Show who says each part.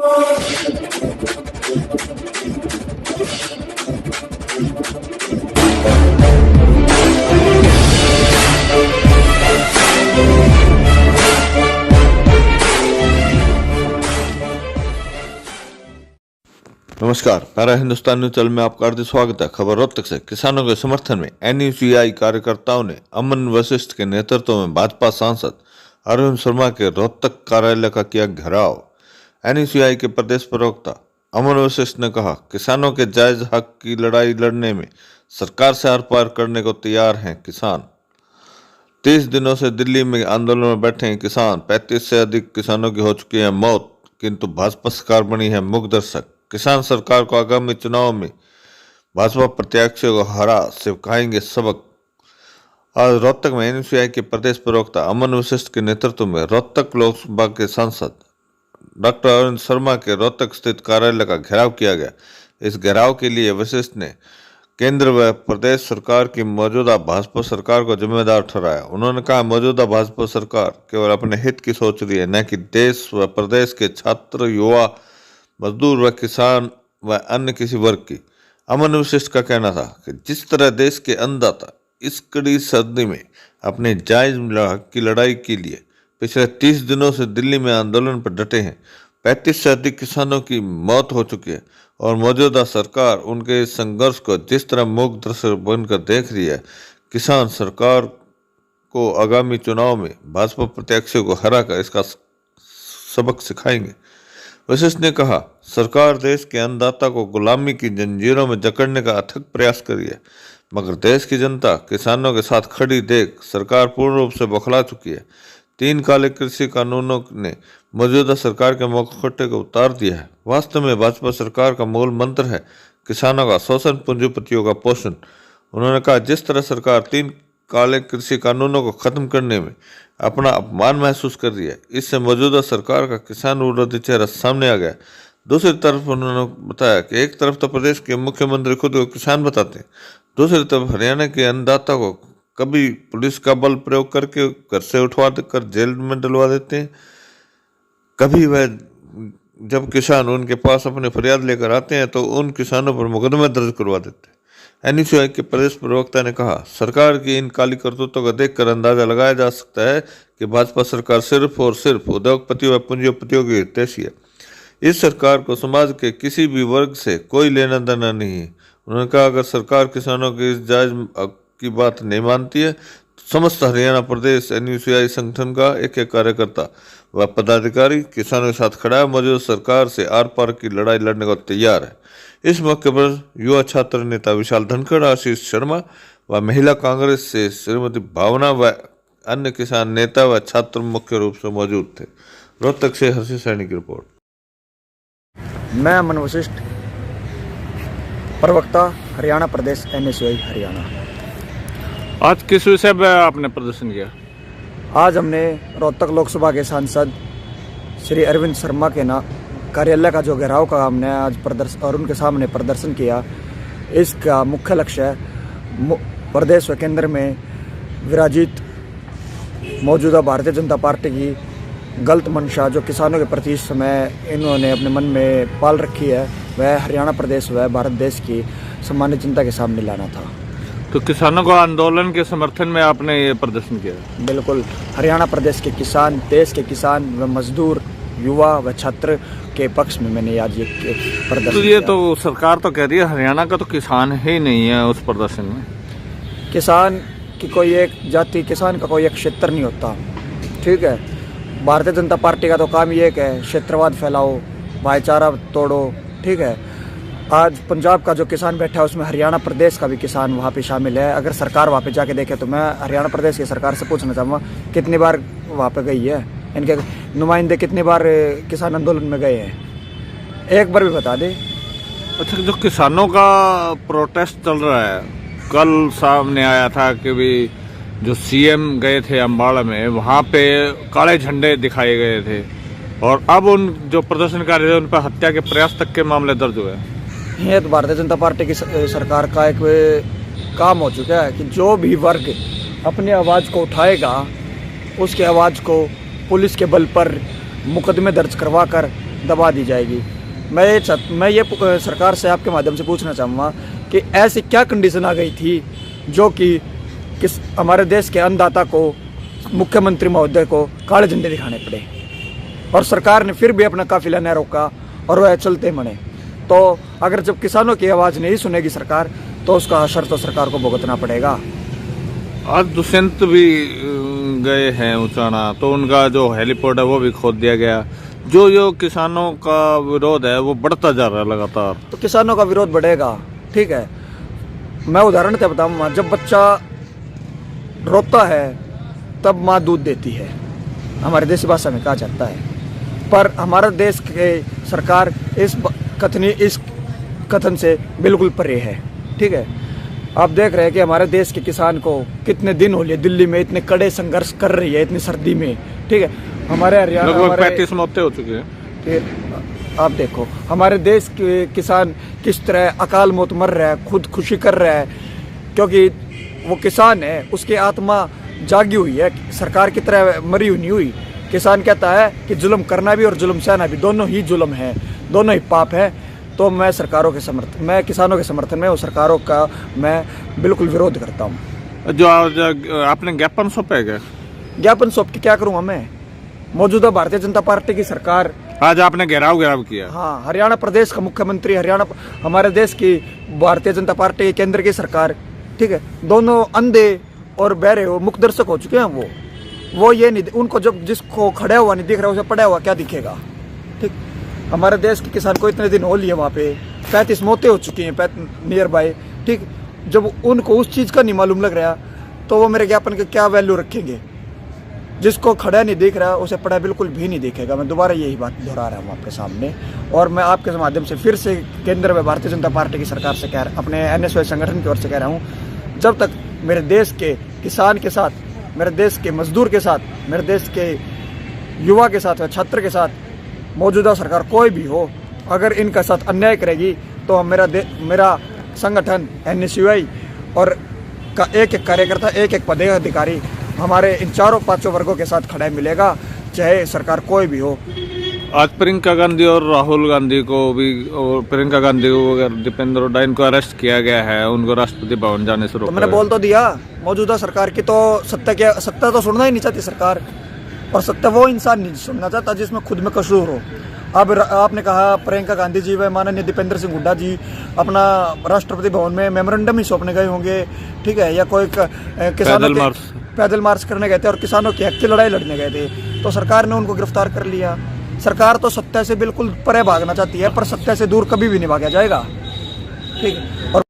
Speaker 1: नमस्कार, para Hindustan news channel में आपका हार्दिक स्वागत है। खबर रोहतक से। किसानों के समर्थन में NUCI कार्यकर्ताओं ने अमन वशिष्ठ के नेतृत्व में भाजपा सांसद अरविंद शर्मा के रोहतक कार्यालय का किया घेराव। NUCI के प्रदेश प्रवक्ता अमन वशिष्ठ ने कहा, किसानों के जायज हक की लड़ाई लड़ने में सरकार से आर पार करने को तैयार हैं किसान। 30 दिनों से दिल्ली में आंदोलन में बैठे हैं किसान। 35 से अधिक किसानों की हो चुकी है मौत, किंतु भाजपा सरकार बनी है मूक दर्शक। किसान सरकार को आगामी चुनाव में भाजपा प्रत्याशियों को हरा सिखाएंगे सबक। आज रोहतक में NUCI के प्रदेश प्रवक्ता अमन वशिष्ठ के नेतृत्व में रोहतक लोकसभा के सांसद डॉक्टर अरविंद शर्मा के रोहतक स्थित कार्यालय का घेराव किया गया। इस घेराव के लिए वशिष्ठ ने केंद्र व प्रदेश सरकार की मौजूदा भाजपा सरकार को जिम्मेदार ठहराया। उन्होंने कहा, मौजूदा भाजपा सरकार केवल अपने हित की सोच रही है, न कि देश व प्रदेश के छात्र, युवा, मजदूर व किसान व अन्य किसी वर्ग की। अमन वशिष्ठ का कहना था कि जिस तरह देश के अन्नदाता इस कड़ी सर्दी में अपने जायज हक की लड़ाई के लिए पिछले 30 दिनों से दिल्ली में आंदोलन पर डटे हैं, 35 से अधिक किसानों की मौत हो चुकी है और मौजूदा सरकार उनके इस संघर्ष को जिस तरह मूक दर्शक बनकर देख रही है, किसान सरकार को आगामी चुनाव में भाजपा प्रत्याशियों को हराकर इसका सबक सिखाएंगे। वशिष्ठ ने कहा, सरकार देश के अन्नदाता को गुलामी की जंजीरों में जकड़ने का अथक प्रयास कर रही है, मगर देश की जनता किसानों के साथ खड़ी देख सरकार पूर्ण रूप से बौखला चुकी है। 3 काले कृषि कानूनों ने मौजूदा सरकार के मुखौटे को उतार दिया है। वास्तव में भाजपा सरकार का मूल मंत्र है किसानों का शोषण, पूंजीपतियों का पोषण। उन्होंने कहा, जिस तरह सरकार 3 काले कृषि कानूनों को खत्म करने में अपना अपमान महसूस कर रही है, इससे मौजूदा सरकार का किसान विरोधी चेहरा सामने आ गया। दूसरी तरफ उन्होंने बताया कि एक तरफ तो प्रदेश के मुख्यमंत्री खुद को किसान बताते हैं, दूसरी तरफ हरियाणा के अन्नदाता को कभी पुलिस का बल प्रयोग करके घर से उठवा कर जेल में डलवा देते हैं, कभी वह जब किसान उनके पास अपने फरियाद लेकर आते हैं तो उन किसानों पर मुकदमे दर्ज करवा देते हैं। NUCI के प्रदेश प्रवक्ता ने कहा, सरकार की इन काली करतूतों को देखकर अंदाजा लगाया जा सकता है कि भाजपा सरकार सिर्फ और सिर्फ उद्योगपतियों व पूंजीपतियों की हितैषी है। इस सरकार को समाज के किसी भी वर्ग से कोई लेना देना नहीं है। उन्होंने कहा, अगर सरकार किसानों की इस जायज की बात नहीं मानती है तो समस्त हरियाणा प्रदेश NUCI संगठन का एक एक कार्यकर्ता व पदाधिकारी किसानों के साथ खड़ा है, मौजूदा सरकार से आर पार की लड़ाई लड़ने को तैयार है। इस मौके पर युवा छात्र नेता विशाल धनखड़, आशीष शर्मा व महिला कांग्रेस से श्रीमती भावना व अन्य किसान नेता व छात्र मुख्य रूप से मौजूद थे। रोहतक से हर्षित सैनी की रिपोर्ट।
Speaker 2: मैं अमन वशिष्ठ, प्रवक्ता हरियाणा प्रदेश NUCI हरियाणा।
Speaker 3: आज किस विषय पर आपने प्रदर्शन किया?
Speaker 2: आज हमने रोहतक लोकसभा के सांसद श्री अरविंद शर्मा के कार्यालय का जो घेराव का हमने आज प्रदर्शन और उनके सामने प्रदर्शन किया। इसका मुख्य लक्ष्य प्रदेश व केंद्र में विराजित मौजूदा भारतीय जनता पार्टी की गलत मंशा जो किसानों के प्रति इस समय इन्होंने अपने मन में पाल रखी है, वह हरियाणा प्रदेश व भारत देश की सामान्य जनता के सामने लाना था।
Speaker 3: तो किसानों को आंदोलन के समर्थन में आपने ये प्रदर्शन किया?
Speaker 2: बिल्कुल, हरियाणा प्रदेश के किसान, देश के किसान व मजदूर, युवा व छात्र के पक्ष में मैंने आज ये प्रदर्शन
Speaker 3: तो ये तो सरकार तो कह रही है हरियाणा का तो किसान ही नहीं है उस प्रदर्शन में।
Speaker 2: किसान की कोई एक जाति, किसान का कोई एक क्षेत्र नहीं होता, ठीक है। भारतीय जनता पार्टी का तो काम ये है क्षेत्रवाद फैलाओ, भाईचारा तोड़ो, ठीक है। आज पंजाब का जो किसान बैठा है उसमें हरियाणा प्रदेश का भी किसान वहाँ पे शामिल है। अगर सरकार वहाँ पे जाके देखे तो मैं हरियाणा प्रदेश की सरकार से पूछना चाहूँगा कितनी बार वहाँ पे गई है, इनके नुमाइंदे कितनी बार किसान आंदोलन में गए हैं, एक बार भी बता दे।
Speaker 3: अच्छा, जो किसानों का प्रोटेस्ट चल रहा है, कल सामने आया था कि भी जो CM गए थे अम्बाड़ा में, वहाँ पे काले झंडे दिखाए गए थे और अब उन जो प्रदर्शनकारी थे उन पर हत्या के प्रयास तक के मामले दर्ज हुए।
Speaker 2: ये तो भारतीय जनता पार्टी की सरकार का एक काम हो चुका है कि जो भी वर्ग अपनी आवाज़ को उठाएगा उसकी आवाज़ को पुलिस के बल पर मुकदमे दर्ज करवा कर दबा दी जाएगी। मैं ये सरकार से आपके माध्यम से पूछना चाहूँगा कि ऐसी क्या कंडीशन आ गई थी जो कि हमारे देश के अन्नदाता को, मुख्यमंत्री महोदय को काले झंडे दिखाने पड़े और सरकार ने फिर भी अपना काफिला न रोका और वह चलते मने। तो अगर जब किसानों की आवाज़ नहीं सुनेगी सरकार तो उसका असर तो सरकार को भुगतना पड़ेगा।
Speaker 3: आज दुष्यंत भी गए हैं उचाना, तो उनका जो हेलीपोर्ट है वो भी खोद दिया गया। जो किसानों का विरोध है वो बढ़ता जा रहा है लगातार।
Speaker 2: तो किसानों का विरोध बढ़ेगा, ठीक है। मैं उदाहरण से बताऊँगा, जब बच्चा रोता है तब माँ दूध देती है, हमारे देसी भाषा में कहा जाता है। पर हमारा देश के सरकार इस कथन से बिल्कुल परे है, ठीक है। आप देख रहे हैं कि हमारे देश के किसान को कितने दिन हो लिए दिल्ली में इतने कड़े संघर्ष कर रही है, इतनी सर्दी में, ठीक है। हमारे हरियाणा
Speaker 3: लगभग 35 मौतें हो चुकी हैं।
Speaker 2: फिर आप देखो हमारे देश के किसान किस तरह अकाल मौत मर रहा है, खुद खुशी कर रहा है, क्योंकि वो किसान है, उसकी आत्मा जागी हुई है, सरकार की तरह मरी हुई नहीं हुई। किसान कहता है कि जुल्म करना भी और जुल्म सहना भी दोनों ही जुल्म है, दोनों ही पाप है। तो मैं किसानों के समर्थन में, और सरकारों का मैं बिल्कुल विरोध करता हूँ।
Speaker 3: जो आपने ज्ञापन सौंपे गए,
Speaker 2: ज्ञापन सौंप के क्या करूँगा मैं? मौजूदा भारतीय जनता पार्टी की सरकार,
Speaker 3: आज आपने घेराव किया।
Speaker 2: हाँ, हरियाणा प्रदेश का मुख्यमंत्री, हमारे देश की भारतीय जनता पार्टी केंद्र की सरकार, ठीक है, दोनों अंधे और बहरे हो, मुख दर्शक हो चुके हैं। वो ये नहीं, उनको जब जिसको खड़ा हुआ नहीं दिख रहा उसे पड़ा हुआ क्या दिखेगा, ठीक। हमारे देश के किसान को इतने दिन हो लिए, वहाँ पे 35 मौतें हो चुकी हैं नियर बाय, ठीक। जब उनको उस चीज़ का नहीं मालूम लग रहा तो वो मेरे ज्ञापन के क्या वैल्यू रखेंगे? जिसको खड़ा नहीं दिख रहा उसे पड़ा बिल्कुल भी नहीं दिखेगा। मैं दोबारा यही बात दोहरा रहा हूँ आपके सामने, और मैं आपके माध्यम से फिर से केंद्र में भारतीय जनता पार्टी की सरकार से कह रहा, अपने NSY संगठन की ओर से कह रहा हूँ, जब तक मेरे देश के किसान के साथ, मेरे देश के मजदूर के साथ, मेरे देश के युवा के साथ, छात्र के साथ मौजूदा सरकार कोई भी हो, अगर इनका साथ अन्याय करेगी तो मेरा संगठन NSY और का एक कार्यकर्ता, एक पदाधिकारी हमारे इन चारों पांचों वर्गों के साथ खड़ा मिलेगा, चाहे सरकार कोई भी हो।
Speaker 3: आज प्रियंका गांधी और राहुल गांधी को भी, और प्रियंका गांधी को, दीपेंद्र हुड्डा, इनको अरेस्ट किया गया है, उनको राष्ट्रपति भवन जाने से रोका।
Speaker 2: तो मैंने बोल तो दिया, मौजूदा सरकार की तो सत्ता तो सुनना ही नहीं चाहती सरकार, और सत्ता वो इंसान नहीं सुनना चाहता जिसमें खुद में कसूर हो। अब आपने कहा प्रियंका गांधी जी व माननीय दीपेंद्र सिंह हुड्डा जी अपना राष्ट्रपति भवन में मेमोरेंडम ही सौंपने गए होंगे, ठीक है, या कोई किसानों पैदल मार्च करने गए थे और किसानों की हक की लड़ाई लड़ने गए थे, तो सरकार ने उनको गिरफ्तार कर लिया। सरकार तो सत्ता से बिल्कुल परे भागना चाहती है, पर सत्ता से दूर कभी भी नहीं भागा जाएगा, ठीक है। और